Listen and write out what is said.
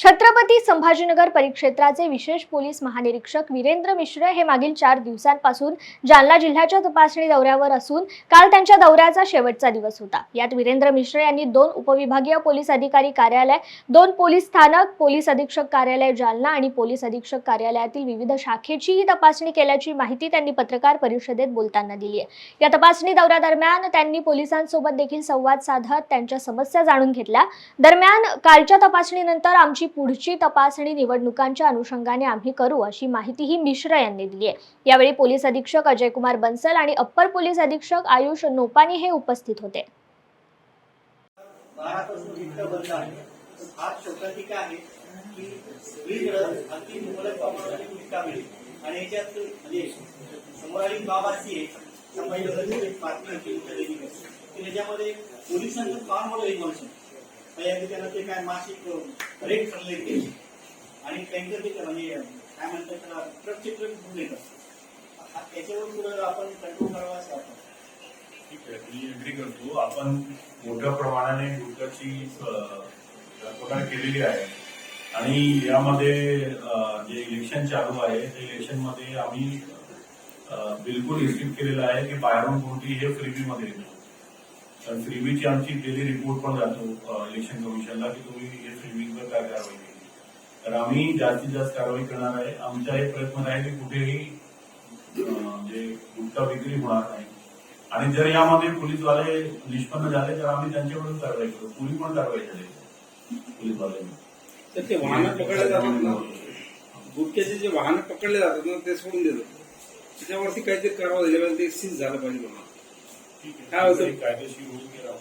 छत्रपती संभाजीनगर परिक्षेत्राचे विशेष पोलीस महानिरीक्षक वीरेंद्र मिश्र हे मागील 4 दिवसांपासून जालना जिल्ह्याच्या तपासणी दौऱ्यावर असून काल त्यांच्या दौऱ्याचा शेवटचा दिवस होता। यात वीरेंद्र मिश्र यांनी 2 उपविभागीय पोलीस अधिकारी कार्यालय, 2 पोलीस स्थानक, पोलीस अधीक्षक कार्यालय जालना आणि पोलीस अधीक्षक कार्यालयातील विविध शाखेचीही तपासणी केल्याची माहिती त्यांनी पत्रकार परिषदेत बोलताना दिली आहे। या तपासणी दौऱ्यादरम्यान त्यांनी पोलिसांसोबत देखील संवाद साधत त्यांच्या समस्या जाणून घेतल्या। दरम्यान कालच्या तपासणीनंतर आमची पुढची तपासणी निवडणुकांच्या अनुषंगाने आम्ही करू अशी माहितीही मिश्र यांनी दिली आहे। यावेळी पोलीस अधीक्षक अजय कुमार बंसल आणि अप्पर पोलीस अधीक्षक आयुष नोपानी हे उपस्थित होते। काय मासिक रेट ठरले आणि टँकर ते म्हणजे काय म्हणतात त्याला ट्रकचे ट्रक घेऊन येतात, त्याच्यावर पुढे आपण कंट्रोल करावा असं वाटतं। ठीक आहे, मी एग्री करतो। आपण मोठ्या प्रमाणाने गुटखाची तक्रार केलेली आहे आणि यामध्ये जे इलेक्शन चालू आहे त्या इलेक्शन मध्ये आम्ही बिलकुल रिस्ट्रिक्ट केलेलं आहे की बाहेरून कोणती हे फ्रीबी मध्ये येतो। फ्रीबीची आमची डेली रिपोर्ट पण जातो इलेक्शन कमिशनला की तुम्ही हे फ्रीबीवर काय कारवाई केली, तर आम्ही जास्तीत जास्त कारवाई करणार आहे। आमचा हे प्रयत्न आहे की कुठेही जे गुटखा विक्री होणार नाही आणि जर यामध्ये पोलीसवाले निष्पन्न झाले तर आम्ही त्यांच्याकडून कारवाई करू। पूर्वी पण कारवाई झाली पोलीसवाल्यांनी। तर ते वाहन पकडले जातात ना, गुटख्याचे जे वाहन पकडले जातात ना ते सोडून देतात, त्याच्यावरती काहीतरी कारवाई झाली पाहिजे, ते सीज झालं पाहिजे। काय होतं कायदेशीर होईल की राहू